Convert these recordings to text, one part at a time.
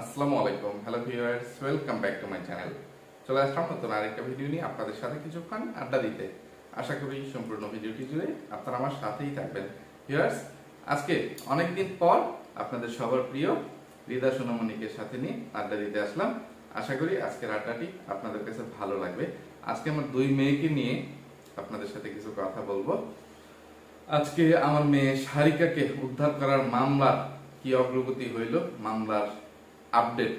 আসসালামু আলাইকুম, hello viewers, welcome back to my channel. চলে আসলাম নতুন আরেকটা ভিডিও নিয়ে আপনাদের সাথে কিছুক্ষণ আড্ডা দিতে। আশা করি সম্পূর্ণ ভিডিওটি জুড়ে আপনারা আমার সাথেই থাকবেন। ভিউয়ার্স, আজকে অনেকদিন পর আপনাদের সবার প্রিয় রিদা সোনামণিকে সাথে নিয়ে আড্ডা দিতে আসলাম। আশা করি আজকের আড্ডাটি আপনাদের কাছে ভালো লাগবে। আজকে আমার দুই মেয়েকে নিয়ে আপনাদের সাথে কিছু কথা বলবো। আজকে আমার মেয়ে সারিকাকে উদ্ধার করার মামলার কি অগ্রগতি হইল, মামলার আপডেট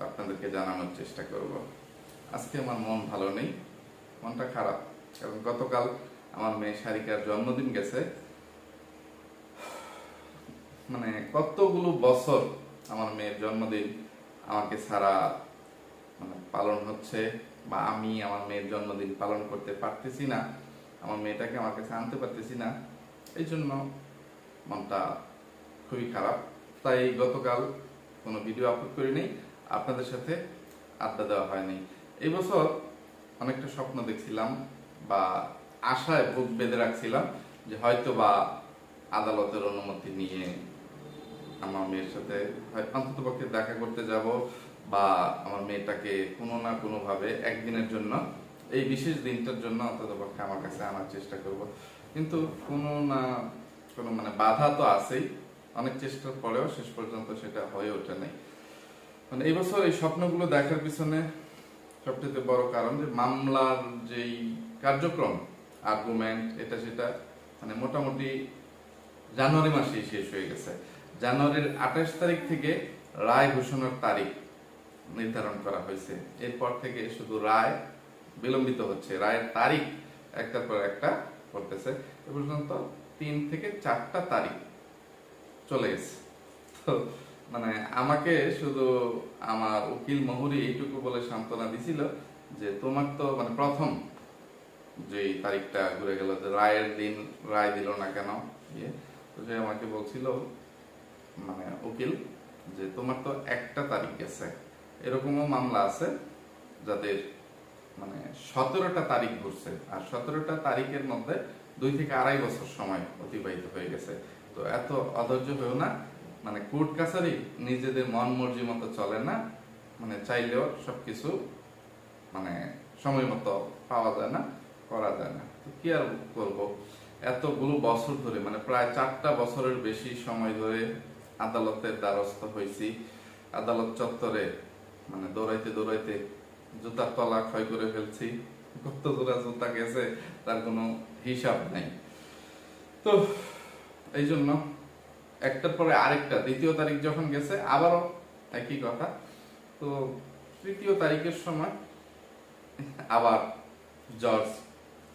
আপনাদেরকে জানানোর চেষ্টা করব। আজকে আমার মন ভালো নেই, মনটা খারাপ, কারণ গতকাল আমার মেয়ে সারিকার জন্মদিন গেছে। মানে কতগুলো বছর আমার মেয়ের জন্মদিন আমাকে ছাড়া পালন হচ্ছে, বা আমি আমার মেয়ের জন্মদিন পালন করতে পারতেছি না, আমার মেয়েটাকে আমার কাছে আনতে পারতেছি না। এই জন্য মনটা খুবই খারাপ। তাই গতকাল কোনো ভিডিও আপলোড করি নাই, আপনাদের সাথে আড্ডা দেওয়া হয়নি। এই বছর অনেকটা স্বপ্ন দেখছিলাম বা আশায় বুক বেঁধে রাখছিলাম যে হয়তো বা আদালতের অনুমতি নিয়ে আমার মেয়ের সাথে অন্ততপক্ষে দেখা করতে যাব, বা আমার মেয়েটাকে কোনো না কোনো ভাবে একদিনের জন্য, এই বিশেষ দিনটার জন্য অন্ততপক্ষে আমার কাছে আনার চেষ্টা করব। কিন্তু কোনো না কোনো বাধা তো আছেই। অনেক চেষ্টার পরেও শেষ পর্যন্ত সেটা হয়ে ওঠে নাই। এই বছর এই স্বপ্নগুলো দেখার পিছনে সবচেয়ে বড় কারণ যে মামলার যেই কার্যক্রম, আর্গুমেন্ট, এটা সেটা মোটামুটি জানুয়ারি মাসেই শেষ হয়ে গেছে। জানুয়ারির 28 তারিখ থেকে রায় ঘোষণার তারিখ নির্ধারণ করা হয়েছে। এরপর থেকে শুধু রায় বিলম্বিত হচ্ছে, রায়ের তারিখ একটার পর একটা করতেছে। এ পর্যন্ত 3 থেকে 4টা তারিখ চলে গেছে। তো আমাকে শুধু আমার উকিল মহুরি এইটুকু বলে সান্ত্বনা দিছিল যে তোমার তো প্রথম যে তারিখটা ঘুরে গেল, যে রায়ের দিন রায় দিল না কেন, তো সে আমাকে বলছিল উকিল যে তোমার তো একটা তারিখ গেছে। এরকমও মামলা আছে যাদের 17টা তারিখ ঘুরছে, আর 17টা তারিখের মধ্যে 2 থেকে 2.5 বছর সময় অতিবাহিত হয়ে গেছে। তো এত অধৈর্য হয়েও না, কোর্ট কাছারি নিজেদের মন মর্জি মতো চলে না, চাইলেও সবকিছু সময় মতো পাওয়া যায় না, করা যায় না। তো কি আর করব, এতগুলো বছর ধরে প্রায় 4টা বছরের বেশি সময় ধরে আদালতের দ্বারস্থ হয়েছি। আদালত চত্বরে দৌড়াইতে দৌড়াইতে জুতার তলা ক্ষয় করে ফেলছি। কত জোড়া জুতা গেছে তার কোনো হিসাব নাই। তো এই জন্য একটার পরে আরেকটা, 3য় তারিখ যখন গেছে আবারও একই কথা। তো 3য় তারিখের সময় আবার জজ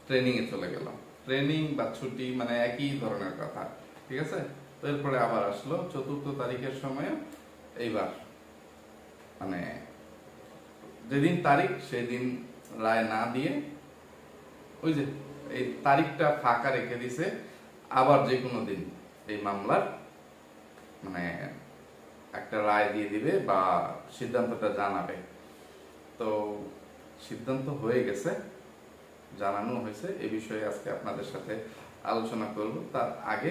ট্রেনিং এ চলে গেল। ট্রেনিং বা ছুটি একই ধরনের কথা, ঠিক আছে। তো এরপরে আবার আসলো 4র্থ তারিখের সময়। এইবার যেদিন তারিখ সেদিন রায় না দিয়ে ওই যে এই তারিখটা ফাঁকা রেখে দিছে, আবার যে কোনো দিন এই মামলার একটা রায় দিয়ে দিবে বা সিদ্ধান্তটা জানাবে। তো সিদ্ধান্ত হয়ে গেছে, জানানো হয়েছে। এই বিষয়ে আজকে আপনাদের সাথে আলোচনা করব। তার আগে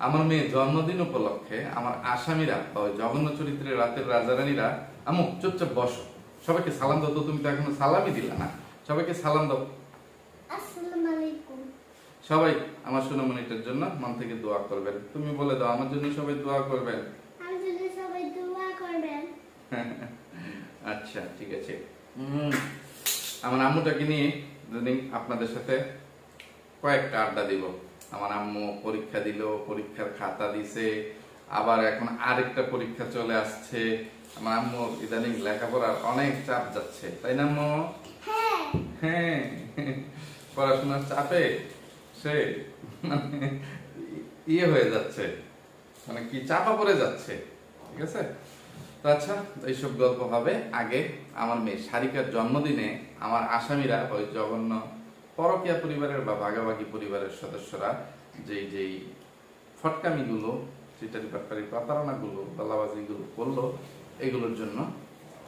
আমার মেয়ে জন্মদিন উপলক্ষে আমার আসামিরা, জঘন্য চরিত্রের রাতের রাজারানীরা, আমু চুপচাপ বসো, সবাইকে সালাম দাও। তো তুমি তো এখনো সালামই দিলা না, সবাইকে সালাম দাও। আসসালামু আলাইকুম। সবাই আমার সোনামণিটার জন্য মন থেকে দোয়া করবেন। তুমি বলে দাও, আমার জন্য সবাই দোয়া করবেন। আমার জন্য সবাই দোয়া করবেন। আচ্ছা, ঠিক আছে। আমার আম্মুটাকে নিয়ে যদি আপনাদের সাথে কয়েকটা আড্ডা দিব। আমার আম্মু পরীক্ষা দিল, পরীক্ষার খাতা দিছে, আবার এখন আরেকটা পরীক্ষা চলে আসছে। আমার আম্মুর ইদানিং লেখাপড়ার অনেক চাপ যাচ্ছে, তাই না আম্মু? হ্যাঁ, পড়াশোনার চাপে সে ইয়ে হয়ে যাচ্ছে, কি চাপা পড়ে যাচ্ছে, ঠিক আছে। তো আচ্ছা, এইসব গল্প হবে। আগে আমার মেয়ে সারিকার জন্মদিনে আমার আসামিরা, ওই জঘন্য পরকীয়া পরিবারের বা ভাগাভাগি পরিবারের সদস্যরা যেই ফটকামিগুলো, চিটারি পাটকারি প্রতারণাগুলো, বালাবাজিগুলো করলো, এগুলোর জন্য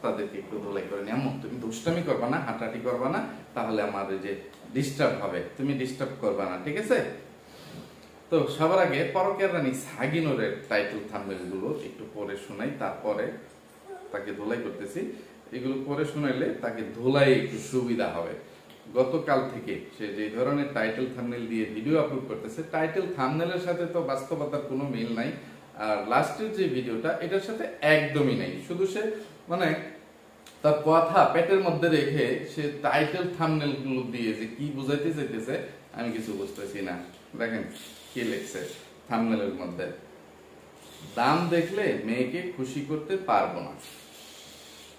তাদেরকে একটু ধোলাই করে নিয়ে, তুমি দুষ্টামি করবা না, হাঁটাহাঁটি করবা না, তাহলে আমার যে ডিস্টার্ব হবে, তুমি ডিস্টার্ব করবা না, ঠিক আছে। তো সবার আগে পরকীয়ার রানী সাগিনুরের টাইটেল থাম্বনেল গুলো একটু পড়ে শোনাই, তারপরে তাকে ধুলাই করতেছি, এগুলো করে শোনাইলে তাকে ধুলাই একটু সুবিধা হবে। গতকাল থেকে সে যে ধরনের টাইটেল থাম্বনেল দিয়ে ভিডিও আপলোড করতেছে, টাইটেল থাম্বনেলের সাথে তো বাস্তবতার কোনো মিল নাই, আর লাস্টের যে ভিডিওটা এটার সাথে একদমই নাই। শুধু সে মানে তার কথা পেটের মধ্যে রেখে সে টাইটেল থাম্বনেল গুলো দিয়ে যে কি বুঝাইতে চাইতেছে আমি কিছু বুঝতেছি না। দেখেন কি লিখছে থাম্বনেলের মধ্যে, দাম দেখলে মেয়েকে খুশি করতে পারবো না।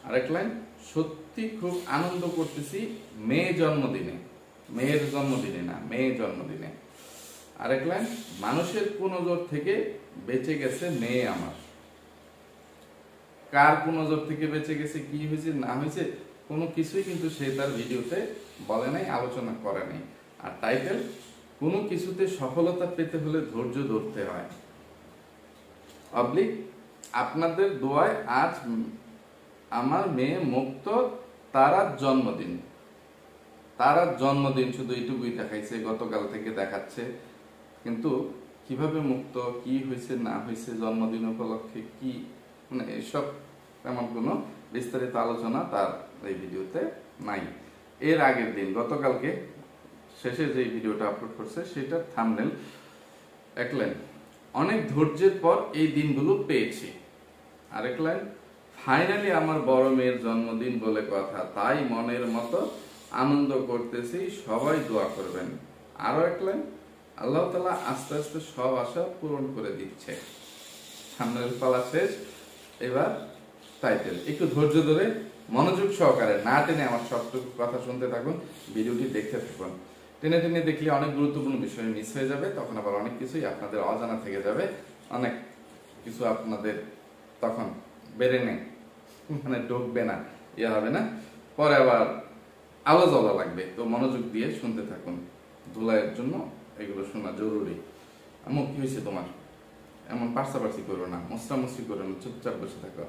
আরেক লাইন, সত্যি খুব আনন্দ করতেছি মেয়ে জন্মদিনে, মেয়ের জন্মদিনে না, মেয়ে জন্মদিনে। আরেক লাইন, মানুষের কুনজর থেকে বেঁচে গেছে মেয়ে আমার। কার কুনজর থেকে বেঁচে গেছে, কি হয়েছে না হয়েছে কোনো কিছুই কিন্তু সে তার ভিডিওতে বলে নাই, আলোচনা করে নাই। আর টাইটেল, কোনো কিছুতে সফলতা পেতে হলে ধৈর্য ধরতে হয়। অবলিক, আপনাদের দোয়ায় আজ আমার মেয়ে মুক্ত, তারার জন্মদিন। তারার জন্মদিন শুধু এইটুকুই দেখাইছে, গতকাল থেকে দেখাচ্ছে, কিন্তু কিভাবে মুক্ত, কি হয়েছে না হয়েছে, জন্মদিন উপলক্ষে কি, মানে এসব তেমন কোনো বিস্তারিত আলোচনা তার এই ভিডিওতে নাই। এর আগের দিন গতকালকে শেষে যে ভিডিওটা আপলোড করছে সেটার থাম্বনেল এক লাইন, অনেক ধৈর্যের পর এই দিনগুলো পেয়েছি। আরেক লাইন, ফাইনালি আমার বড় মেয়ের জন্মদিন বলে কথা, তাই মনের মতো আনন্দ করতেছি, সবাই দোয়া করবেন। আরো এক লাইন, আল্লাহ তাআলা আস্তে আস্তে সব আশা পূরণ করে দিচ্ছে। থাম্বনেল পালা শেষ, এবার টাইটেল। একটু ধৈর্য ধরে মনোযোগ সহকারে না টেনে আমার সবটুকু কথা শুনতে থাকুন, ভিডিওটি দেখতে থাকুন। টেনে টেনে দেখলে অনেক গুরুত্বপূর্ণ বিষয় মিস হয়ে যাবে, তখন আবার অনেক কিছুই আপনাদের অজানা থেকে যাবে, অনেক কিছু আপনাদের তখন বেড়ে নেই, মানে ঢুকবে না, ইয়ে হবে না, পরে আবার আলো জ্বলা লাগবে। তো মনোযোগ দিয়ে শুনতে থাকুন, ধুলাইয়ের জন্য এগুলো শোনা জরুরি। আম্মু কি হয়েছে তোমার? এমন পার্সাপার্সি করো না, মুসরামুসরি করো না, চুপচাপ বসে থাকো।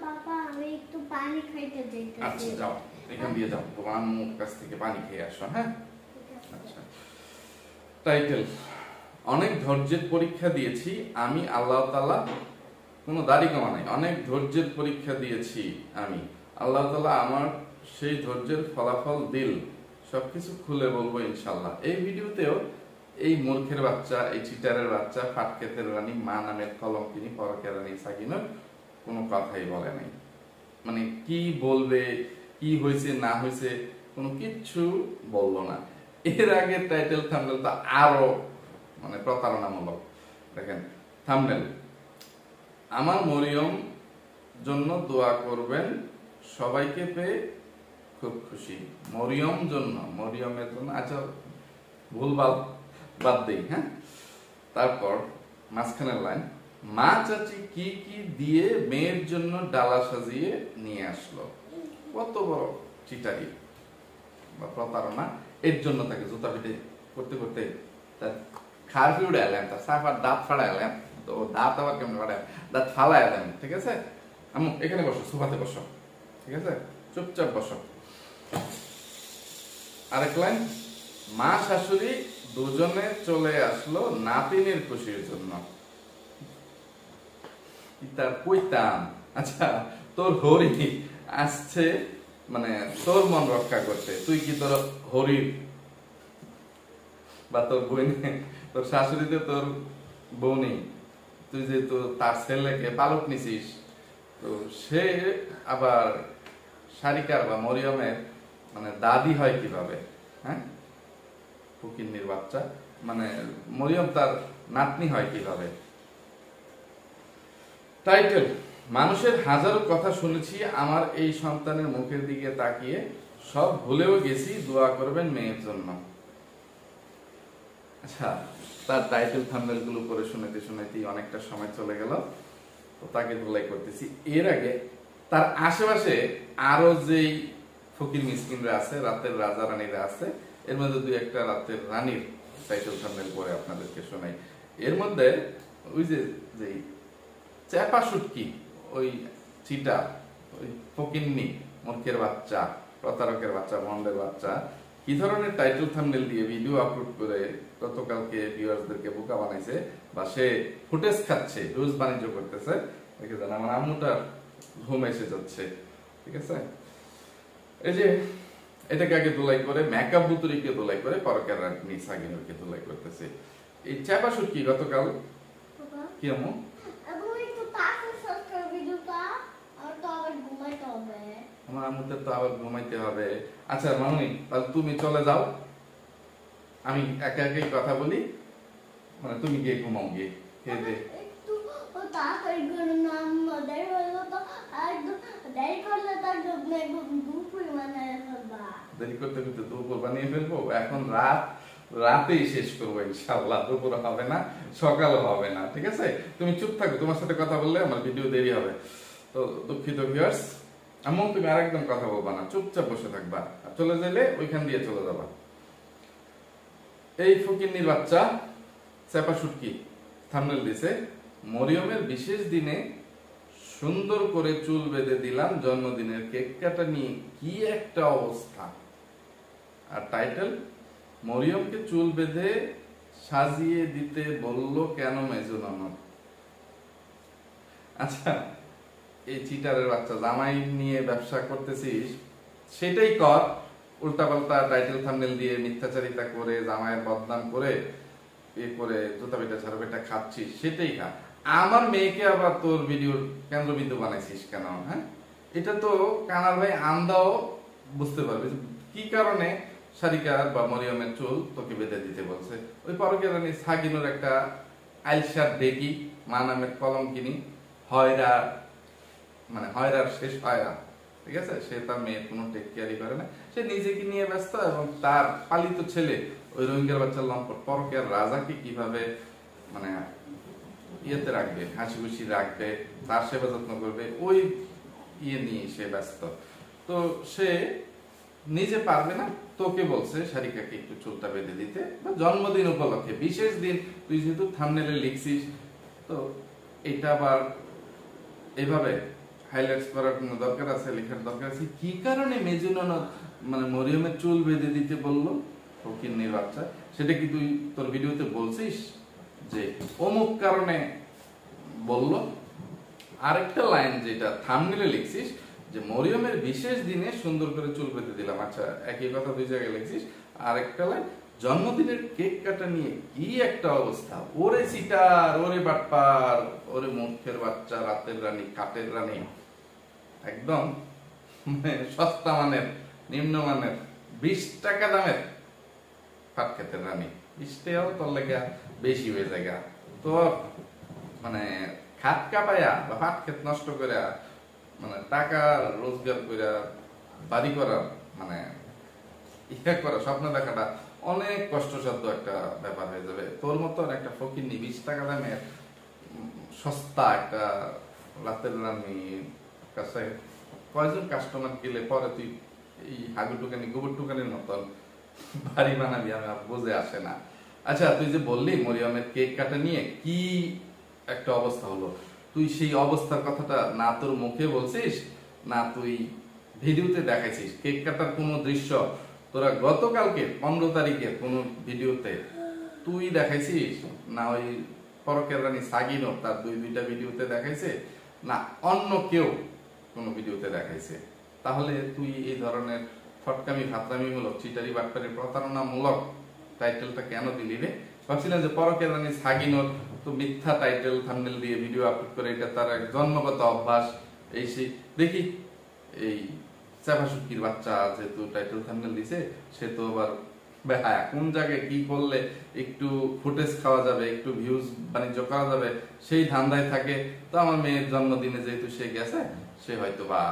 বাবা আমি একটু পানি খাইতে যাইতেছি। আচ্ছা যাও, এখান দিয়ে যাও, তোমার আম্মুর কাছ থেকে পানি খেয়ে আসো। হ্যাঁ, আচ্ছা। টাইটেল, অনেক ধৈর্যের পরীক্ষা দিয়েছি আমি, আল্লাহ তাআলা, কোনো দাড়ি কমা নাই, অনেক ধৈর্যের পরীক্ষা দিয়েছি আমি, আল্লাহ তাআলা আমার সেই ধৈর্যের ফলাফল দিল, সবকিছু খুলে বলবো ইনশাল্লাহ। এই ভিডিওতেও এই মূর্খের বাচ্চা, এই চিটারের বাচ্চা, ফাটকেতের রানী, মা নামের কলঙ্কিনী, পরকের রানী সাকিনার কোনো কথাই বলে নাই। মানে কি বলবে, কি হয়েছে না হয়েছে কোনো কিচ্ছু বললো না। এর আগে টাইটেল থাম্বনেল তো আরো মানে প্রতারণামূলক। দেখেন থাম্বনেল, আমার মরিয়ম জন্য দোয়া করবেন, সবাইকে পেয়ে খুব খুশি। মরিয়ম জন্য, মরিয়মের জন্য, আচ্ছা ভুলভাল বাদ দেই। হ্যাঁ, তারপর মাঝখানের লাইন, মা চাচি কি কি দিয়ে মেয়ের জন্য ডালা সাজিয়ে নিয়ে আসলো। কত বড় চিটারি বা প্রতারণা, এর জন্য তাকে জুতা পিটে করতে করতে তার খারফি উড়ে এলাম, তার সাফার দাঁত ফাড়া এলাম, তো দাঁত আবার কেমন ফাড়া, দাঁত ফালা এলাম। ঠিক আছে আম্মু, এখানে বসো, সোফাতে বসো, ঠিক আছে, চুপচাপ বসো। আরেক লাইন, মা শাশুড়ি দুজনে চলে আসলো নাতিনের খুশির জন্য। তার কইতাম, আচ্ছা তোর হরি আসছে মানে তোর মন রক্ষা করতে, তুই কি তোর হরির বা তোর বোনে, তোর শাশুড়িতে তোর বউ নেই, তুই যে তো তার ছেলেকে পালক নিছিস, তো সে আবার সারিকার বা মরিয়মের মানে দাদি হয় কিভাবে? হ্যাঁ, ফকিন্নির বাচ্চা, মানে মরিয়ম তার নাতনি হয় কিভাবে? টাইটেল, মানুষের হাজারো কথা শুনেছি, আমার এই সন্তানের মুখের দিকে তাকিয়ে সব ভুলেও গেছি, দোয়া করবেন মেয়ের জন্য। আচ্ছা, তার টাইটেল থাম্বনেল গুলো করে শুনাইতে অনেকটা সময় চলে গেল, তো তাকে ধুলাই করতেছি। এর আগে তার আশেপাশে আরো যেই ফকির মিসকিনরা আছে, রাতের রাজা রানীরা আছে, এর মধ্যে দুই একটা রাতের রানীর টাইটেল থাম্বনেল করে আপনাদেরকে শোনাই। এর মধ্যে ওই যে চেপা শুটকি, ওই চিটা, ওই ফকিন্নি, মূর্খের বাচ্চা, প্রতারকের বাচ্চা, ভন্ডের বাচ্চা, কি ধরনের টাইটেল থাম্বনেল দিয়ে ভিডিও আপলোড করে গতকালকে ভিউয়ার্সদেরকে বোকা বানাইছে, বা সে ফুটেজ খাচ্ছে, ভিউজ বাণিজ্য করতেছে। দেখেছেন আমার আম্মুটার ঘুম এসে যাচ্ছে, ঠিক আছে। এই যে এটাকে আগে দোলাই করে মেকআপ বুতুরিকে দোলাই করে পরকের রানী সাগিনুরকে দোলাই করতেছে। এই চাপা শুটকি গতকাল বাবা কি আমু এখন একটু তাড়াতাড়ি শেষ করে ভিডিওটা, আর তো আবার ঘুমাইতে হবে। আমার আম্মুদের তো আবার ঘুমাইতে হবে। আচ্ছা মামুনি, তাহলে তুমি চলে যাও, আমি একা একাই কথা বলি, মানে তুমি গিয়ে ঘুমাও, গিয়ে খেয়ে দে। একটু তাড়াতাড়ি করে নাম দেরি হলো তো, আর দেরি করলে তো একদম দুপুর মানে ফেলবা। দেরি করতে করতে দুপুর বানিয়ে ফেলবো। এখন রাত, রাতেই শেষ করবো ইনশাআল্লাহ, দুপুর হবে না, সকাল হবে না, ঠিক আছে। তুমি চুপ থাকো, তোমার সাথে কথা বললে আমার ভিডিও দেরি হবে। তো দুঃখিত ভিউয়ার্স, এমন তুমি আরেকদম কথা বলবা না, চুপচাপ বসে থাকবা, আর চলে যাইলে ওইখান দিয়ে চলে যাবা। এই ফকিন্নির বাচ্চা চাপা শুটকি থাম্বনেল দিছে, মরিয়মের বিশেষ দিনে সুন্দর করে চুল বেঁধে দিলাম, জন্মদিনের কেক কাটা নিয়ে কি একটা অবস্থা। আর টাইটেল, মরিয়মকে চুল বেঁধে সাজিয়ে দিতে বলল কেন মেজো ননদ। আচ্ছা, এই চিটারের বাচ্চা, জামাই নিয়ে ব্যবসা করতেছিস সেটাই কর, উল্টাপাল্টা টাইটেল থাম্বনেল দিয়ে মিথ্যাচারিতা করে জামাইয়ের বদনাম করে এ করে জুতা বেটা ছাড়া বেটা খাচ্ছিস, সেটাই খা। আমার মেয়েকে আবার তোর ভিডিওর কেন্দ্রবিন্দু বানাইছিস কেন? হ্যাঁ, এটা তো কানার ভাই আন্দাও বুঝতে পারবে কি কারণে সারিকার বা মরিয়মের চুল তোকে বেঁধে দিতে বলছে। ওই পরকে রানী সাগিনুর একটা আইলসার ডেকি মা নামের কলঙ্কিনী, হয়রা, মানে হয়রার শেষ হয়রা, ঠিক আছে। সে তার মেয়ের কোনো টেক কেয়ারই করে না, সে নিজেকে নিয়ে ব্যস্ত, এবং তার পালিত ছেলে ওই রোহিঙ্গার বাচ্চা লম্পট পরকের রাজাকে কিভাবে মানে ইয়েতে রাখবে, হাসি খুশি রাখবে, তার সেবা যত্ন করবে, ওই ইয়ে নিয়ে সে ব্যস্ত। তো সে নিজে পারবে না, তোকে বলছে সারিকাকে একটু চুলটা বেঁধে দিতে, বা জন্মদিন উপলক্ষে বিশেষ দিন, তুই যেহেতু থাম্বনেলে লিখছিস, তো এটা আবার এইভাবে হাইলাইটস করার কোনো দরকার আছে, লেখার দরকার আছে কি কারণে মেজো ননদ মানে মরিয়মের চুল বেঁধে দিতে বললো ফকিন্নির বাচ্চা? সেটা কি তুই তোর ভিডিওতে বলছিস যে অমুক কারণে বললো? আরেকটা লাইন যেটা থাম্বনেলে লিখছিস যে মরিয়মের বিশেষ দিনে সুন্দর করে চুল বেঁধে দিলাম, আচ্ছা একই কথা দুই জায়গায় লিখছিস। আরেকটা লাইন, জন্মদিনের কেক কাটা নিয়ে কি একটা অবস্থা। ওরে সিটার, ওরে বাটপার, ওরে মূর্খের বাচ্চা, রাতের রানী, কাটের রানী, একদম সস্তা মানের, নিম্নমানের, 20 টাকা দামের ফাট খেতের রানী। 20 টাকাও তোর লেগে বেশি হয়ে যায়। তোর মানে খাত কাপায়া বা ফাট খেত নষ্ট করে মানে টাকা রোজগার করে বাড়ি করার মানে ইচ্ছা করা, স্বপ্ন দেখাটা অনেক কষ্টসাধ্য একটা ব্যাপার হয়ে যাবে। তোর মতন একটা ফকিন্নি 20 টাকা দামের সস্তা একটা রাতের রানীর কাছে কয়জন কাস্টমার গেলে পরে তুই এই হাগু টুকানি গোবর টুকানির মতন বাড়ি বানাবি, আমি বুঝে আসে না। আচ্ছা, তুই যে বললি মরিয়মের কেক কাটা নিয়ে কি একটা অবস্থা হলো, তুই সেই অবস্থার কথাটা না তোর মুখে বলছিস না তুই ভিডিওতে দেখাইছিস। কেক কাটার কোনো দৃশ্য তোরা গতকালকে 15 তারিখের কোনো ভিডিওতে তুই দেখাইছিস না? ওই পরকের রানী সাগিনো তার দুইটা ভিডিওতে দেখাইছে না অন্য কেউ কোনো ভিডিওতে দেখাইছে? তাহলে তুই এই ধরনের ফটকামি ফাতরামিমূলক চিটারি বাটপারি প্রতারণামূলক টাইটেলটা কেন দিলি রে? ভাবছিলাম যে পরকের রানী সাগিনোর তো মিথ্যা টাইটেল থাম্বনেল দিয়ে ভিডিও আপলোড করে, এটা তার এক জন্মগত অভ্যাস। এই সেই দেখি এই চাপা শুটকির বাচ্চা যেহেতু টাইটেল থাম্বনেল দিছে, সে তো আবার বেহায়া, কোন জায়গায় কি করলে একটু ফুটেজ খাওয়া যাবে, একটু ভিউজ বাণিজ্য করা যাবে, সেই ধান্দায় থাকে। তো আমার মেয়ের জন্মদিনে যেহেতু সে গেছে, সে হয়তো বা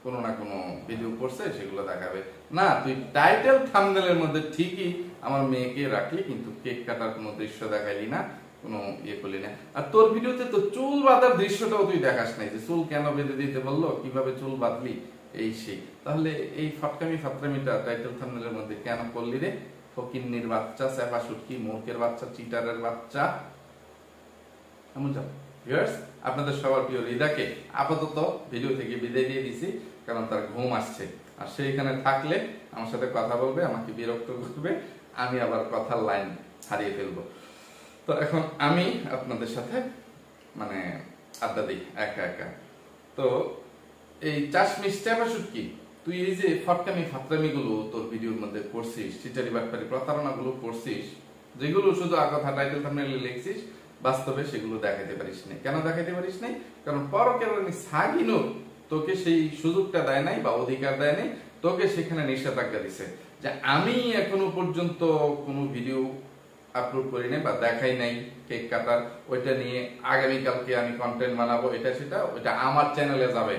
কোনো না কোনো ভিডিও করছে, সেগুলো দেখাবে না। তুই টাইটেল থাম্বনেলের মধ্যে ঠিকই আমার মেয়েকে রাখলি, কিন্তু কেক কাটার কোনো দৃশ্য দেখাইলি না, কোনো ইয়ে করলি না। আর তোর ভিডিওতে তো চুল বাঁধার দৃশ্যটাও তুই দেখাস নাই, যে চুল কেন বেঁধে দিতে বললো, কিভাবে চুল বাঁধলি, এই সেই। তাহলে এই ফটকামি ফাতরামিটা টাইটেল থাম্বনেলের মধ্যে কেন করলি রে? ফকিন্নির বাচ্চা, চাপা শুটকি, মূর্খের বাচ্চা, চিটারের বাচ্চা। এমন যাও ভিউয়ার্স, আপনাদের সবার প্রিয় রিদাকে আপাতত ভিডিও থেকে বিদায় দিয়ে দিছি, কারণ তার ঘুম আসছে। আর সে এখানে থাকলে আমার সাথে কথা বলবে, আমাকে বিরক্ত করবে, আমি আবার কথার লাইন হারিয়ে ফেলবো। তো এখন আমি আপনাদের সাথে মানে আড্ডা দিই একা একা। তো এই চাশমিশ চাপাশুট কি, তুই এই যে ফটকামি ফাতরামি গুলো তোর ভিডিওর মধ্যে করছিস, চিটারি বাটপারি প্রতারণা গুলো করছিস, যেগুলো শুধু কথা টাইটেল থাম্বনেইলে লিখছিস, বাস্তবে সেগুলো দেখাতে পারিস নাই। কেন দেখাতে পারিস নাই? কারণ পরকের রানী সাগিনো তোকে সেই সুযোগটা দেয় নাই বা অধিকার দেয় নাই, তোকে সেখানে নিষেধাজ্ঞা দিছে যে আমি এখনো পর্যন্ত কোনো ভিডিও আপলোড করি নাই বা দেখাই নাই কেক কাটার, ওইটা নিয়ে আগামীকালকে আমি কন্টেন্ট বানাবো, এটা সেটা, ওইটা আমার চ্যানেলে যাবে।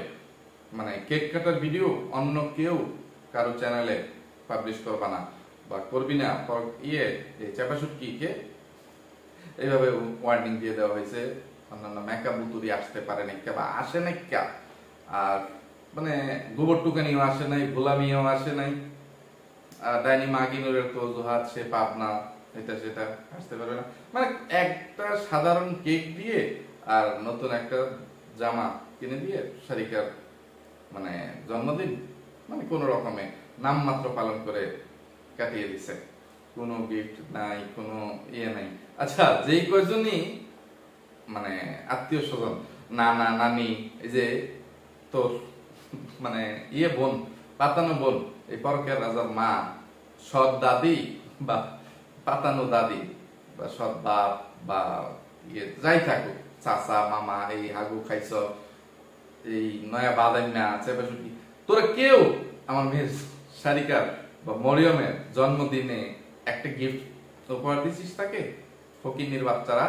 মানে কেক কাটার ভিডিও অন্য কেউ কারো চ্যানেলে পাবলিশ করবা না বা করবি না। চাপাশুট কি কে এইভাবে ওয়ার্নিং দিয়ে দেওয়া হয়েছে। অন্যান্য মেকআপ বুতুরি আসতে পারে না বা আসে নাই কা, আর মানে গোবর টুকানিও আসে নাই, গোলামিও আসে নাই, ডাইনি মাগিনুরের তো অজুহাত সে পাবনা, এটা সেটা আসতে পারবে না। মানে একটা সাধারণ কেক দিয়ে আর নতুন একটা জামা কিনে দিয়ে সারিকার মানে জন্মদিন মানে কোন রকমে নামমাত্র পালন করে কাটিয়ে দিছে, কোনো গিফট নাই, কোনো ইয়ে নাই। আচ্ছা, যেই কয়জনই মানে আত্মীয় স্বজন, নানা নানি, এই যে তোর মানে ইয়ে বোন, পাতানো বোন, এই পরকের রাজার মা, সৎ দাদি বা পাতানো দাদি বা সৎ বাপ বা ইয়ে যাই থাকুক, চাচা মামা, এই হাগু খাইছ, এই নয়া বাদাইনা চেপাশুটি, তোরা কেউ আমার মেয়ের সারিকার বা মরিয়মের জন্মদিনে একটা গিফট উপহার দিছিস তাকে? ফকিন্নির বাচ্চারা,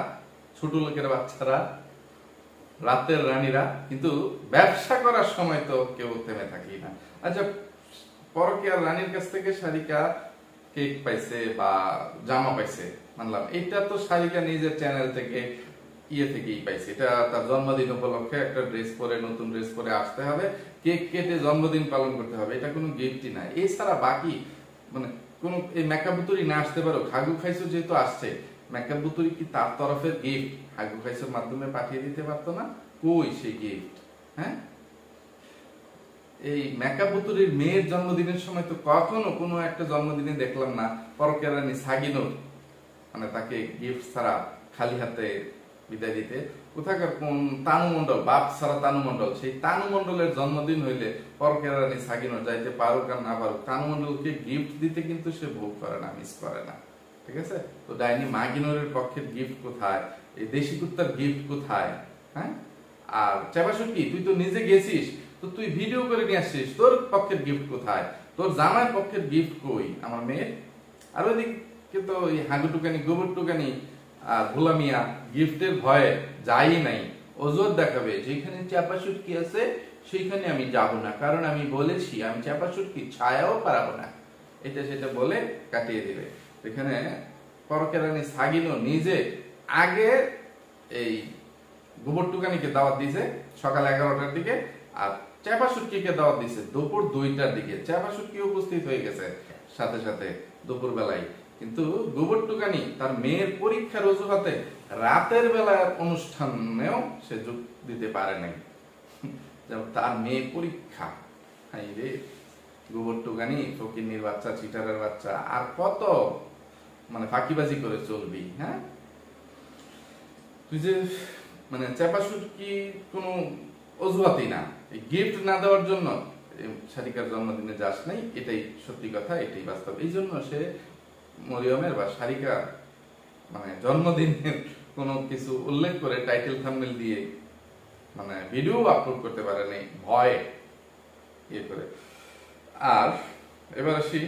ছোট লোকের বাচ্চারা, রাতের রানীরা, কিন্তু ব্যবসা করার সময় তো কেউ থেমে থাকি না। আচ্ছা, পরকীয়ার রানীর কাছ থেকে সারিকা কেক পাইছে বা জামা পাইছে মানলাম, এটা তো সারিকা নিজের চ্যানেল থেকে ইয়ে থেকেই পাইছে, এটা তার জন্মদিন উপলক্ষে একটা ড্রেস পরে, নতুন ড্রেস পরে আসতে হবে, কেক কেটে জন্মদিন পালন করতে হবে, এটা কোনো গিফটই না। এছাড়া বাকি মানে কোন এই মেকআপ বুতুরি না আসতে পারো, হাগু খাইছো যেহেতু আসছে, মেকআপ বুতুরি কি তার তরফের গিফট হাগু খাইছোর মাধ্যমে পাঠিয়ে দিতে পারতো না? কই সেই গিফট? হ্যাঁ, এই মেকআপ বুতুরির মেয়ের জন্মদিনের সময় তো কখনো কোনো একটা জন্মদিনে দেখলাম না পরকের রানী সাগিনুর মানে তাকে গিফট ছাড়া খালি হাতে বিদায় দিতে। কোথাকার কোন তানু মন্ডল, বাপ ছাড়া তানু মন্ডল, সেই তানু মন্ডলের জন্মদিন হইলে পরকের রানী সাগিনুর যাইতে পারুক আর না পারুক, তানু মন্ডলকে গিফট দিতে কিন্তু সে ভুল করে না, মিস করে না। ঠিক আছে? তো ডাইনি মাগিনুরের পক্ষের গিফট কোথায়? এই দেশি কুত্তার গিফট কোথায়? হ্যাঁ, আর চাপাশুট কি, তুই তো নিজে গেছিস, তো তুই ভিডিও করে নিয়ে আসছিস, তোর পক্ষের গিফট কোথায়? তোর জামাই পক্ষের গিফট কই আমার মেয়ের? আর ওইদিকে তো এই হাগু টুকানি, গোবর টুকানি আর গোলামিয়া গিফটের ভয়ে যাই নাই, ওজোর দেখাবে যেখানে চাপাশুট কি আছে সেইখানে আমি যাব না, কারণ আমি বলেছি আমি চাপাশুট কি ছায়াও পারাবো না, এটা সেটা বলে কাটিয়ে দিবে। এখানে পরকের রানী সাগিনো নিজে আগে এই গোবর টুকানিকে দাওয়াত দিয়েছে সকাল 11টার দিকে, আর চাপাশুটকিকে দাওয়াত দিয়েছে দুপুর 2টার দিকে। চাপাশুটকি উপস্থিত হয়ে গেছে সাথে সাথে দুপুর বেলায়, কিন্তু গোবর টুকানি তার মেয়ের পরীক্ষার অজুহাতে রাতের বেলার অনুষ্ঠানেও সে যোগ দিতে পারে নাই। তার মেয়ের পরীক্ষা, হাই রে গোবর টুকানি, ফকিন্নির বাচ্চা, চিটারের বাচ্চা, আর কত মানে ফাঁকিবাজি করে চলবি? হ্যাঁ, তুই যে মানে চাপাশুট কি কোনো অজুহাতই না, গিফট না দেওয়ার জন্য সারিকার জন্মদিনে যাস নাই, এটাই সত্যি কথা, এটাই বাস্তব। এই জন্য সে মরিয়মের বা সারিকা মানে জন্মদিনের কোনো কিছু উল্লেখ করে টাইটেল থাম্বনেল দিয়ে মানে ভিডিও আপলোড করতে পারে নাই ভয়ে ইয়ে করে। আর এবার আসি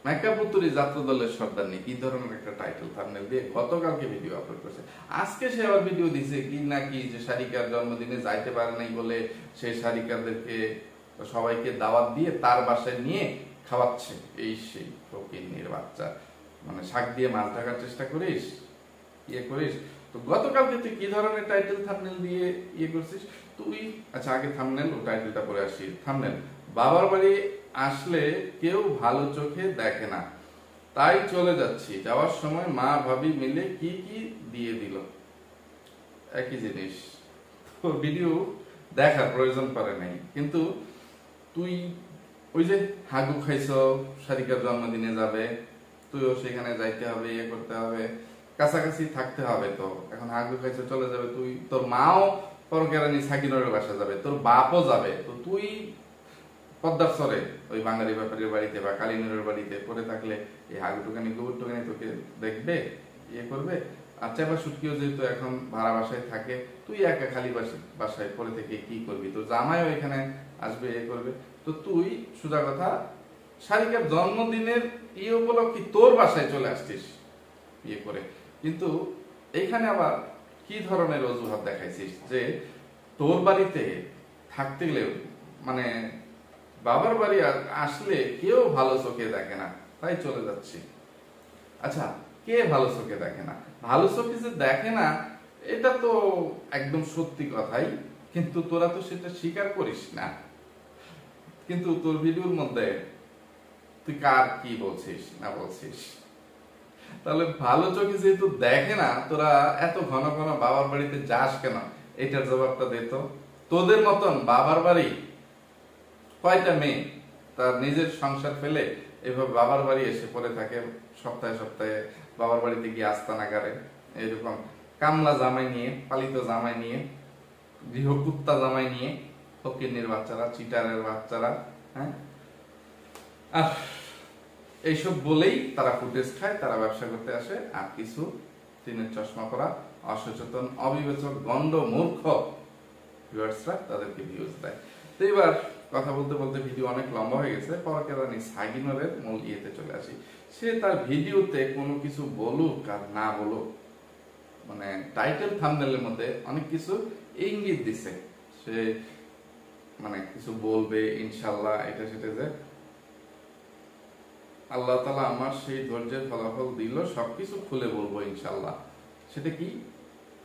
মেকআপ বুতুরি যাত্রা দলের সর্দারনি কি ধরনের একটা টাইটেল থাম্বনেল দিয়ে গতকালকে ভিডিও আপলোড করেছে। আজকে সে আবার ভিডিও দিছে কি নাকি যে সারিকার জন্মদিনে যাইতে পারে নাই বলে সে সারিকাদেরকে সবাইকে দাওয়াত দিয়ে তার বাসায় নিয়ে খাওয়াচ্ছে, এই সেই ফকিন্নির বাচ্চা, মানে শাক দিয়ে মাছ ঢাকার চেষ্টা করিস, ইয়ে করিস। তো গতকালকে তুই কি ধরনের টাইটেল থাম্বনেল দিয়ে ইয়ে করছিস তুই? আচ্ছা, আগে থাম্বনেল ও টাইটেলটা পরে আসি। থাম্বনেল: বাবার বাড়ি আসলে কেউ ভালো চোখে দেখে না, তাই চলে যাচ্ছি, যাওয়ার সময় মা ভাবি মিলে কি কি দিয়ে দিল। একই জিনিস, তো ভিডিও দেখার প্রয়োজন পড়ে নাই, কিন্তু তুই ওই যে হাগু খাইছ, সারিকার জন্মদিনে যাবে, তুইও সেখানে যাইতে হবে, ইয়ে করতে হবে, কাছাকাছি থাকতে হবে। তো এখন হাগু খাইছ চলে যাবে, তুই তোর মাও পরকেরানি সাকিনের বাসা যাবে, তোর বাপও যাবে, তো তুই পদ্মার সরে ওই বাঙালি ব্যাপারীর বাড়িতে বা কালীনুরের বাড়িতে পড়ে থাকলে এই হাগুটুকানি গোবরটুকানি তোকে দেখবে, ইয়ে করবে। আর চেপা সুটকিও যেহেতু এখন ভাড়া বাসায় থাকে, তুই একা খালি বাসায় পড়ে থেকে কি করবি? তোর জামাইও এখানে আসবে, ইয়ে করবে। তো তুই সোজা কথা শারিকার জন্মদিনের ইয়ে উপলক্ষে তোর বাসায় চলে আসছিস ইয়ে করে। কিন্তু এইখানে আবার কি ধরনের অজুহাত দেখাইছিস যে তোর বাড়িতে থাকতে গেলে মানে বাবার বাড়ি আসলে কেউ ভালো চোখে দেখে না, তাই চলে যাচ্ছি। আচ্ছা, কে ভালো চোখে দেখে না? ভালো চোখে যে দেখে না এটা তো একদম সত্যি কথাই, কিন্তু তোরা তো সেটা স্বীকার করিস না। কিন্তু তোর ভিডিওর মধ্যে তুই কার কি বলছিস না বলছিস? তাহলে ভালো চোখে যেহেতু দেখে না, তোরা এত ঘন ঘন বাবার বাড়িতে যাস কেন? এটার জবাবটা দে তো। তোদের মতন বাবার বাড়ি কয়টা মেয়ে তার নিজের সংসার ফেলে এভাবে বাবার বাড়ি এসে পড়ে থাকে, সপ্তাহে সপ্তাহে বাবার বাড়িতে গিয়ে আস্তানা করে, এরকম কামলা জামাই নিয়ে, পালিত জামাই নিয়ে, গৃহকুত্তা জামাই নিয়ে, ফকিন্নির বাচ্চারা, চিটারের বাচ্চারা, হ্যাঁ। আর এইসব বলেই তারা ফুটেজ খায়, তারা ব্যবসা করতে আসে। আর কিছু তিনের চশমা পরা অসচেতন অবিবেচক গন্ড মূর্খ ভিউয়ার্সরা তাদেরকে ভিউজ দেয়। তো এবার কথা বলতে বলতে ভিডিও অনেক লম্বা হয়ে গেছে, পরকেরানি সাকিনের মূল ইয়েতে চলে আসি। সে তার ভিডিওতে কোনো কিছু বলুক আর না বলুক, মানে টাইটেল থাম্বনেলের মধ্যে অনেক কিছু ইঙ্গিত দিছে, সে মানে কিছু বলবে ইনশাল্লাহ, এটা সেটা, যে আল্লাহ তাআলা আমার সেই ধৈর্যের ফলাফল দিল, সবকিছু খুলে বলবো ইনশাল্লাহ। সেটা কি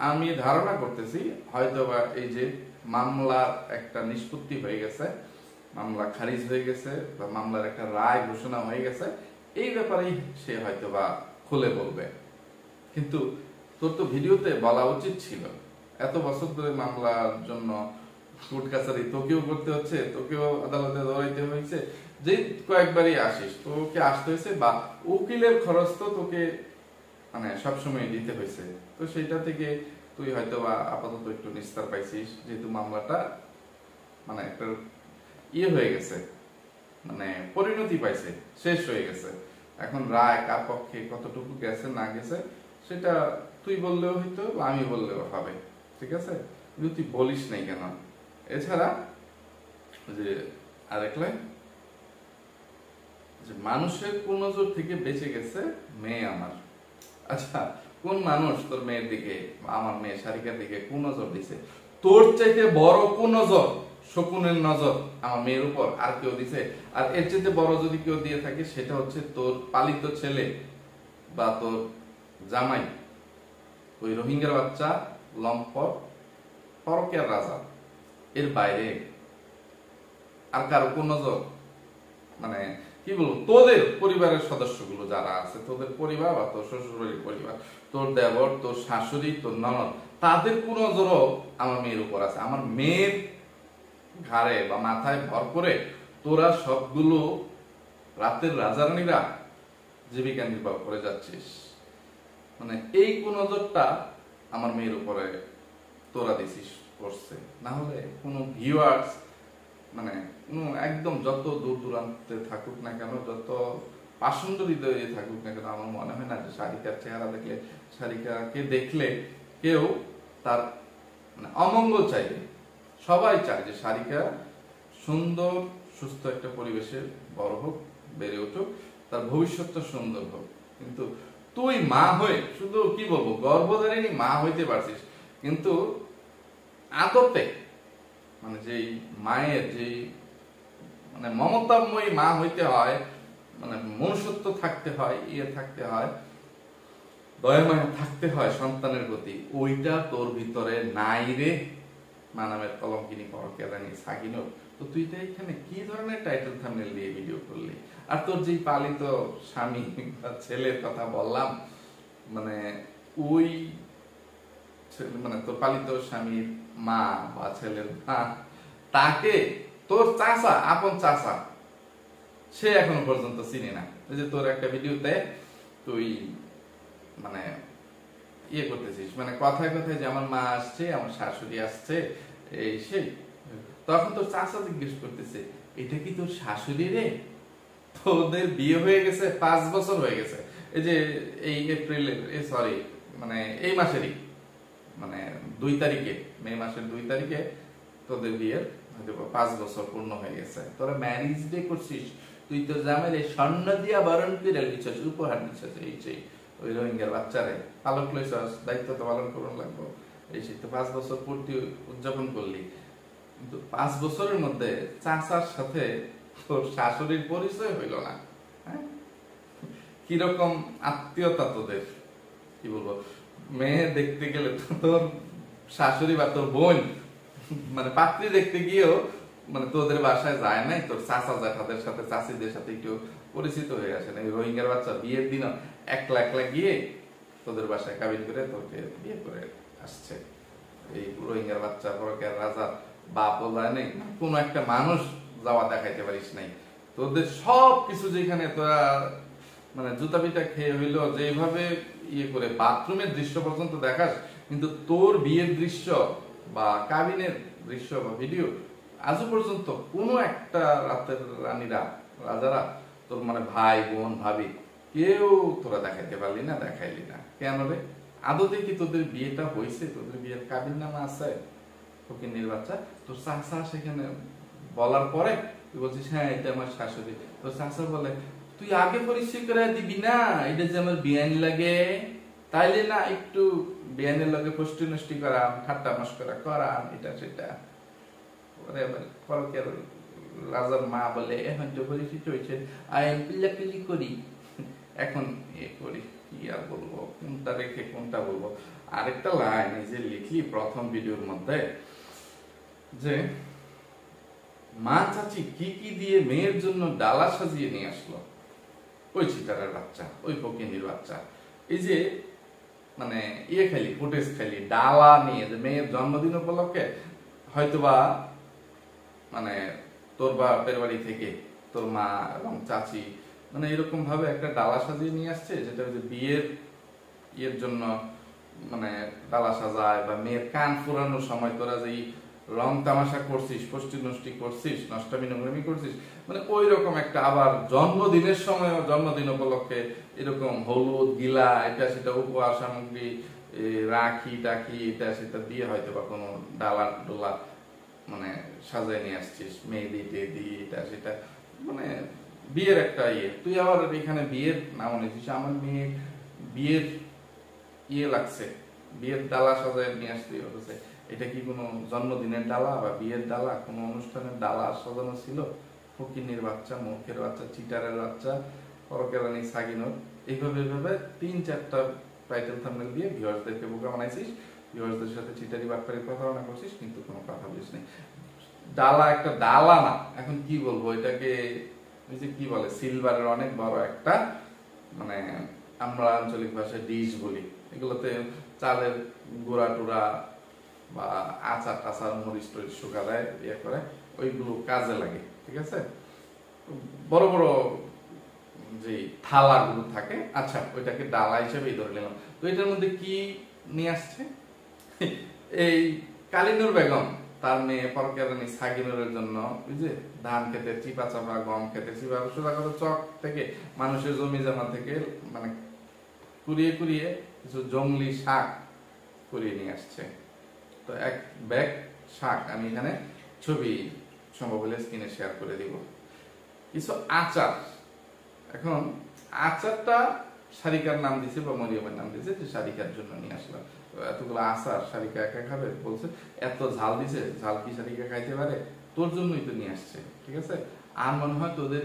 আমি ধারণা করতেছি, হয়তোবা এই যে মামলার একটা নিষ্পত্তি হয়ে গেছে, মামলা খারিজ হয়ে গেছে, বা মামলার একটা রায় ঘোষণা হয়ে গেছে, এই ব্যাপারেই সে হয়তোবা খুলে বলবে। কিন্তু তোর তো ভিডিওতে বলা উচিত ছিল, এত বছর ধরে মামলার জন্য কোর্ট কাছারি তোকেও করতে হচ্ছে, তোকেও আদালতে দৌড়াইতে হয়েছে, যে কয়েকবারই আসিস তোকে আসতে হয়েছে, বা উকিলের খরচ তো তোকে মানে সবসময় দিতে হয়েছে। তো সেইটা থেকে তুই হয়তো বা আপাতত একটু নিস্তার পাইছিস, যেহেতু মামলাটা মানে একটা ইয়ে হয়ে গেছে, মানে পরিণতি পাইছে, শেষ হয়ে গেছে। এখন রায় কার পক্ষে কতটুকু গেছে না গেছে সেটা তুই বললেও হইতো, বা আমি বললেও হবে, ঠিক আছে? কিন্তু তুই বলিস নাই কেন? এছাড়া যে আরেক লাইন, যে মানুষের কুনজর থেকে বেঁচে গেছে মেয়ে আমার। আচ্ছা, কোন মানুষ তোর মেয়ের দিকে, আমার মেয়ে সারিকার দিকে কুনজর দিছে? তোর চাইতে বড় কুনজর, শকুনের নজর আমার মেয়ের উপর আর কেউ দিছে? আর এর চাইতে বড় যদি কেউ দিয়ে থাকে, সেটা হচ্ছে তোর পালিত ছেলে বা তোর জামাই, ওই রোহিঙ্গার বাচ্চা লম্পট পরকের রাজা। এর বাইরে আর কারো কুনজর, মানে কি বলবো, তোদের পরিবারের সদস্যগুলো যারা আছে, তোদের পরিবার বা তোর শ্বশুরের পরিবার, তোর দেবর, তোর শাশুড়ি, তোর ননদ, তাদের কুনজরও আমার মেয়ের উপর আছে। আমার মেয়ের ঘাড়ে বা মাথায় ভর করে তোরা সবগুলো রাতের রাজারানীরা জীবিকা নির্বাহ করে যাচ্ছিস। মানে এই কুনজরটা আমার মেয়ের উপরে তোরা দিছিস করছে। না হলে কোনো ভিউয়ার্স, মানে একদম যত দূর দূরান্তে থাকুক না কেন, যত পাষণ্ড হৃদয়ে থাকুক না কেন, আমার মনে হয় না যে সারিকার চেহারা দেখলে, সারিকাকে দেখলে কেউ তার মানে অমঙ্গল চাইবে। সবাই চায় যে সারিকা সুন্দর সুস্থ একটা পরিবেশে বড় হোক, বেড়ে উঠুক, তার ভবিষ্যৎটা সুন্দর হোক। কিন্তু তুই মা হয়ে শুধু কি বলবো, গর্ভধারিণী মা হইতে পারছিস, কিন্তু আদতে মানে যেই মায়ের যেই মানে মমতাময়ী মা হইতে হয়, মানে মনুষ্যত্ব থাকতে হয়, ইয়ে থাকতে হয়, দয়া মায়া থাকতে হয় সন্তানের প্রতি, ওইটা তোর ভিতরে নাই রে। মা নামের কলঙ্কিনী পরকেরানি সাকিনুর। তো তুই তো এখানে কি ধরনের টাইটেল থাম্বনেল দিয়ে ভিডিও করলি? আর তোর যেই পালিত স্বামী বা ছেলের কথা বললাম, মানে ওই মানে তোর পালিত স্বামীর মা বা ছেলের মা, তাকে তোর চাচা, আপন চাচা, সে এখনো পর্যন্ত চিনি না। ওই যে তোর একটা ভিডিওতে তুই মানে ইয়ে করতেছিস, মানে কথায় কথায় যে আমার মা আসছে, আমার শাশুড়ি আসছে, এই সেই। তখন তোর চাচা জিজ্ঞেস করতেছে, এটা কি তোর শাশুড়ি রে? তোদের বিয়ে হয়ে গেছে 5 বছর হয়ে গেছে, এই যে এই এপ্রিলের, সরি মানে এই মাসেরই, মানে 2 তারিখে, মে মাসের 2 তারিখে তোদের বিয়ের হয়তো 5 বছর পূর্ণ হয়ে গেছে। তোরা ম্যারেজ ডে করছিস, তুই তোর জামাইরে স্বর্ণ দিয়া বরণ করে দিচ্ছিস, উপহার দিচ্ছিস, এই সেই। ওই রোহিঙ্গার বাচ্চারে পালক লইছস, দায়িত্ব তো পালন করুন লাগবো, এই সেই। তো 5 বছর পূর্তি উদযাপন করলি, কিন্তু 5 বছরের মধ্যে চাচার সাথে তোর শাশুড়ির পরিচয় হইল না। হ্যাঁ, কিরকম আত্মীয়তা তোদের, কি বলবো, মেয়ে দেখতে গেলে তো তোর শাশুড়ি বা তোর বোন মানে পাত্রী দেখতে গিয়েও মানে তোদের বাসায় যায় নাই, তোর চাচা জ্যাঠাদের সাথে চাচিদের সাথে একটু পরিচিত হয়ে আসে না। রোহিঙ্গার বাচ্চা বিয়ের দিনও একলা একলা গিয়ে তোদের বাসায় কাবিন করে তোকে বিয়ে করে আসছে। এই রোহিঙ্গার বাচ্চা পরকের রাজা বাপও যায় নাই, কোন একটা মানুষ যাওয়া দেখাইতে পারিস নাই। তোদের সব কিছু যেখানে তোরা মানে জুতা পিটা খেয়ে হইলো, যেভাবে ইয়ে করে বাথরুমের দৃশ্য পর্যন্ত দেখাস, কিন্তু তোর বিয়ের দৃশ্য বা কাবিনের দৃশ্য বা ভিডিও আজও পর্যন্ত কোনো একটা রাতের রানীরা, রাজারা, তোর মানে ভাই বোন ভাবি কেউ তোরা দেখাইতে পারলি না, দেখাইলি না কেন রে? আদতে কি তোদের বিয়েটা হয়েছে? তোদের বিয়ের কাবিন নামা আছে? ফকিন্নির বাচ্চা, তোর চাচা সেখানে বলার পরে তুই বলছিস হ্যাঁ এটা আমার শাশুড়ি। তোর চাচা বলে তুই আগে পরিচয় করে দিবি না, এটা যে আমার বিয়ানি লাগে, তাইলে না একটু বিয়ানের লগে ফষ্টি নষ্টি করাম, ঠাট্টা মস্করা করাম, এটা সেটা। পরকের রাজার মা বলে এখন তো পরিচিত হয়েছে, আইন পিল্লাপিল্লি করি, এখন এ করি, কি আর বলবো, কোনটা রেখে কোনটা বলবো। আরেকটা লাইন এই যে লিখলি প্রথম ভিডিওর মধ্যে, যে মা চাচি কি কি দিয়ে মেয়ের জন্য ডালা সাজিয়ে নিয়ে আসলো, ওই চিটারের বাচ্চা, ওই ফকিন্নির বাচ্চা। এই যে মানে ইয়ে খালি ফুটেজ খালি ডালা নিয়ে, যে মেয়ের জন্মদিন উপলক্ষে হয়তোবা মানে তোর বাপের বাড়ি থেকে তোর মা এবং চাচি মানে এরকম ভাবে একটা ডালা সাজিয়ে নিয়ে আসছে, যেটা বিয়ের ইয়ের জন্য মানে ডালা সাজায়, বা মেয়ের কান ফুরানোর সময় তোরা যে রং তামাশা করছিস, ফষ্টি নষ্টি করছিস, নষ্টামি নোংরামি করছিস, মানে ওই রকম একটা। আবার জন্মদিনের সময়, জন্মদিন উপলক্ষে এরকম হলুদ গিলা এটা সেটা উপহার সামগ্রী, রাখি টাকি এটা সেটা দিয়ে হয়তো বা কোনো ডালা ডোলা মানে সাজায় নিয়ে আসছিস, মেহেদি টেদি এটা সেটা, মানে বিয়ের একটা ইয়ে। তুই আবার এখানে বিয়ের নাম নিয়েছিস, আমার মেয়ের বিয়ের ইয়ে লাগছে, বিয়ের ডালা সাজায় নিয়ে আসতে হচ্ছে। এটা কি কোনো জন্মদিনের ডালা বা বিয়ের ডালা, কোনো অনুষ্ঠানের ডালা সাজানো ছিল? ফকিন্নির বাচ্চা, মূর্খের বাচ্চা, চিটারের বাচ্চা, পরকেরানি সাগিনোর। এইভাবে এইভাবে 3-4টা টাইটেল থাম্বনেল দিয়ে ভিউয়ার্সদেরকে বোকা বানাইছিস, ভিউয়ার্সদের সাথে চিটারি বাটপারি প্রতারণা করছিস, কিন্তু কোনো কথা বলিস নাই। ডালা একটা ডালা না, এখন কি বলবো এটাকে, ওই যে কি বলে সিলভারের অনেক বড় একটা, মানে আমরা আঞ্চলিক ভাষায় ডিশ বলি, এগুলোতে চালের গুঁড়া টুরা বা আচার টাচার মরিচ টরিচ শুকা দেয়, ইয়ে করে, ওইগুলো কাজে লাগে, ঠিক আছে? বড় বড় যে থালাগুলো থাকে, আচ্ছা ওইটাকে ডালা হিসেবেই ধরে নিলাম। তো এটার মধ্যে কি নিয়ে আসছে? এই কালিনুর বেগম তার মেয়ে পরকেরানি সাগিনুরের জন্য ওই যে ধান খেতে চিপা চাপা, গম খেতে চিপা, সোজা কথা চক থেকে মানুষের জমি জমা থেকে মানে কুড়িয়ে কুড়িয়ে কিছু জংলি শাক কুড়িয়ে নিয়ে আসছে। তো এক ব্যাগ শাক আমি এখানে ছবি সম্ভব হলে স্ক্রিনে শেয়ার করে দিব। কিছু আচার, এখন আচারটা সারিকার নাম দিছে বা মরিয়মের নাম দিছে, যে সারিকার জন্য নিয়ে আসলাম। এতগুলো আচার সারিকা একা খাবে, বলছে এত ঝাল দিছে, ঝাল কি সারিকা খাইতে পারে, তোর জন্যই তো নিয়ে আসছে, ঠিক আছে? আর মনে হয় তোদের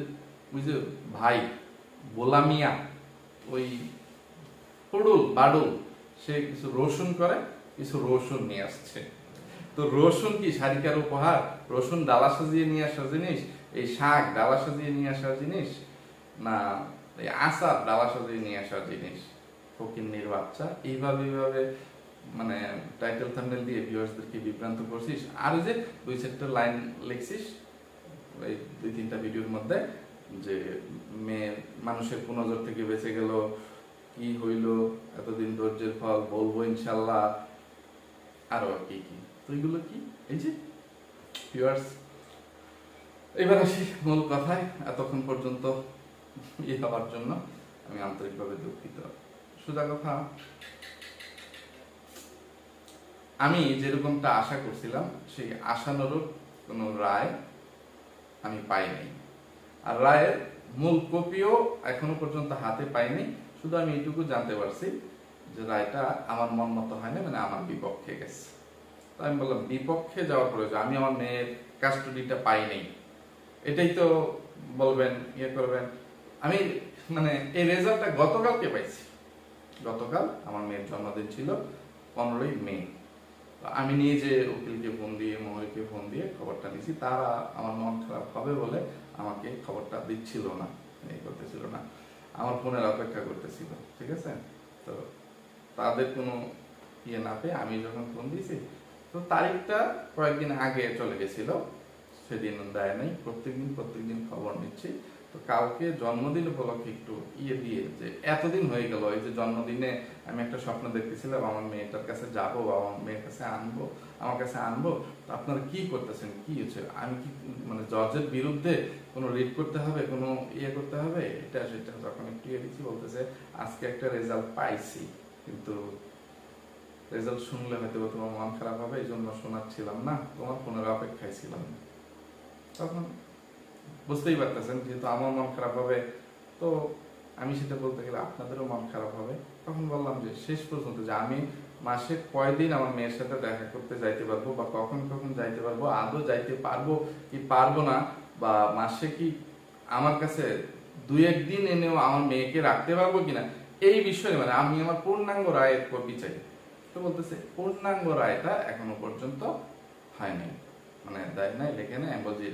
ওই যে ভাই বোলামিয়া, ওই পড়ুল বাডুল, সে কিছু রসুন করে, কিছু রসুন নিয়ে আসছে। তো রসুন কি সারিকার উপহার? রসুন ডালা সাজিয়ে নিয়ে আসার জিনিস? এই শাক ডালা সাজিয়ে নিয়ে আসার জিনিস? না এই আচার ডালা সাজিয়ে নিয়ে আসার জিনিস? ফকিন্নির বাচ্চা, এইভাবে এইভাবে মানে টাইটেল থাম্বনেল দিয়ে ভিউয়ার্সদেরকে বিভ্রান্ত করছিস। আর ওই যে 2-4টা লাইন লিখছিস এই 2-3টা ভিডিওর মধ্যে, যে মেয়ে মানুষের কুনজর থেকে বেঁচে গেল, কি হইল, এতদিন ধৈর্যের ফল, বলবো ইনশাল্লাহ, আরো কি কি, তো এগুলো কি, এই যে ভিউয়ার্স, এবার আসি মূল কথায়। এতক্ষণ পর্যন্ত হওয়ার জন্য আমি আন্তরিকভাবে দুঃখিত। সোজা কথা, আমি যেরকমটা আশা করছিলাম সেই আশানুরূপ কোনো রায় আমি পাই নাই, আর রায়ের মূল কপিও এখনো পর্যন্ত হাতে পাইনি। শুধু আমি এইটুকু জানতে পারছি যে রায়টা আমার মন মতো হয়নি, মানে আমার বিপক্ষে গেছে। তো আমি বললাম বিপক্ষে যাওয়ার পরে আমি আমার মেয়ের কাস্টডিটা পাই নাই, এটাই তো বলবেন, ইয়ে করবেন। আমি মানে এই রেজাল্টটা গতকালকে পাইছি। গতকাল আমার মেয়ের জন্মদিন ছিল, 15ই মে। আমি নিজে উকিলকে ফোন দিয়ে, মহরীকে ফোন দিয়ে খবরটা দিছি। তারা আমার মন খারাপ হবে বলে আমাকে খবরটা দিচ্ছিল না, এই করতেছিল না, আমার ফোনের অপেক্ষা করতেছিল। ঠিক আছে, তো তাদের কোনো ইয়ে না পেয়ে আমি যখন ফোন দিয়েছি, তো তারিখটা কয়েকদিন আগে চলে গেছিল, সেদিন দেয় নাই। প্রত্যেকদিন খবর নিচ্ছি। তো কালকে জন্মদিন উপলক্ষে একটু ইয়ে দিয়ে, যে এতদিন হয়ে গেল, এই যে জন্মদিনে আমি একটা স্বপ্ন দেখতেছিলাম আমার মেয়েটার কাছে যাবো, আমার মেয়ের কাছে আনবো, আমার কাছে আনবো, তো আপনারা কি করতেছেন, কি হচ্ছে, আমি কি মানে জজের বিরুদ্ধে কোনো রিট করতে হবে, কোনো ইয়ে করতে হবে, এটা সেটা যখন একটু ইয়ে দিচ্ছি, বলতেছে আজকে একটা রেজাল্ট পাইছি, কিন্তু রেজাল্ট শুনলে হয়তো তোমার মন খারাপ হবে, এই জন্য শোনাচ্ছিলাম না, তোমার ফোনের অপেক্ষায় ছিলাম। তখন বুঝতেই পারতেছেন, যেহেতু আমার মন খারাপ হবে, তো আমি সেটা বলতে গেলে আপনাদেরও মন খারাপ হবে। তখন বললাম যে শেষ পর্যন্ত যে আমি মাসে কয়দিন আমার মেয়ের সাথে দেখা করতে যাইতে পারবো, বা কখন কখন যাইতে পারবো, আদৌ যাইতে পারবো কি পারবো না, বা মাসে কি আমার কাছে 2-1 দিন এনেও আমার মেয়েকে রাখতে পারবো কিনা, এই বিষয়ে মানে আমি আমার পূর্ণাঙ্গ রায়ের কপি চাই। তো বলতেছে পূর্ণাঙ্গ রায়টা এখনো পর্যন্ত হয়নি, মানে দেয় নাই, লেখে নাই। আমি বলছি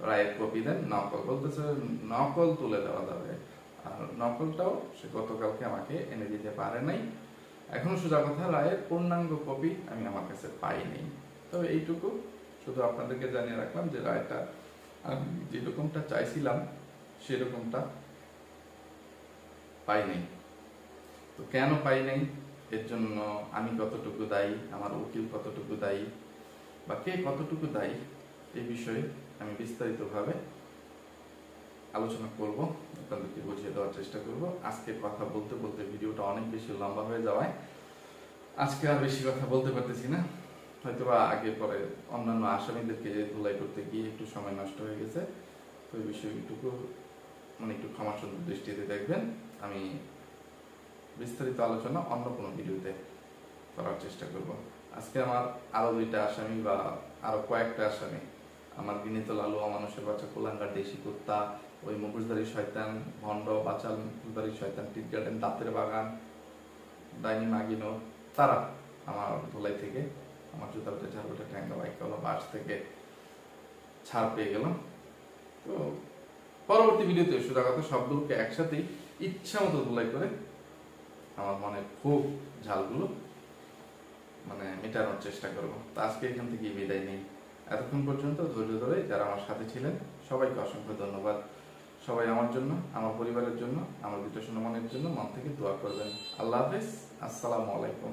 রায়ের কপি দেন, নকল। বলতেছে নকল তুলে দেওয়া যাবে, আর নকলটাও সে গতকালকে আমাকে এনে দিতে পারে নাই। এখনো সোজা কথা, রায়ের পূর্ণাঙ্গ কপি আমি আমার কাছে পাইনি। তবে এইটুকু শুধু আপনাদেরকে জানিয়ে রাখলাম যে রায়টা আমি যেরকমটা চাইছিলাম সেরকমটা পাই নাই। তো কেন পাই নাই, এর জন্য আমি কতটুকু দায়ী, আমার উকিল কতটুকু দায়ী, বা কে কতটুকু দায়ী, এই বিষয়ে আমি বিস্তারিতভাবে আলোচনা করব, আপনাদেরকে বুঝিয়ে দেওয়ার চেষ্টা করব। আজকে কথা বলতে বলতে ভিডিওটা অনেক বেশি লম্বা হয়ে যাওয়ায় আজকে আর বেশি কথা বলতে পারতেছি না। হয়তোবা আগে পরে অন্যান্য আসামিদেরকে ধুলাই করতে গিয়ে একটু সময় নষ্ট হয়ে গেছে, তো এই বিষয়টুকু মানে একটু ক্ষমাসুন্দর দৃষ্টিতে দেখবেন। আমি বিস্তারিত আলোচনা অন্য কোনো ভিডিওতে করার চেষ্টা করব। আজকে আমার আরো 2টা আসামি, বা আরো কয়েকটা আসামি, আমার বিনীত লালু, অমানুষের বাচ্চা, কুলাঙ্গার দেশি কুত্তা, ওই মুখোশধারী শয়তান, ভণ্ড বাচাল মুখোশধারী শয়তান, টিট গার্ডেন, দাঁতের বাগান, ডাইনি মাগিনো, তারা আমার ধুলাই থেকে, আমার জুতা উঠে ঝাড় উঠে ট্যাঙ্গা বাইকওয়ালা বাস থেকে ছাড় পেয়ে গেলাম। তো পরবর্তী ভিডিওতে সোজা কথা সবগুলোকে একসাথেই ইচ্ছা মতো ধুলাই করে আমার মনে খুব ঝালগুলো মানে মেটানোর চেষ্টা করবো। তো আজকে এখান থেকে বিদায় নেই। এতক্ষণ পর্যন্ত ধৈর্য ধরে যারা আমার সাথে ছিলেন সবাইকে অসংখ্য ধন্যবাদ। সবাই আমার জন্য, আমার পরিবারের জন্য, আমার 2টা সোনামণির জন্য মন থেকে দোয়া করবেন। আল্লাহ হাফেজ, আসসালামু আলাইকুম।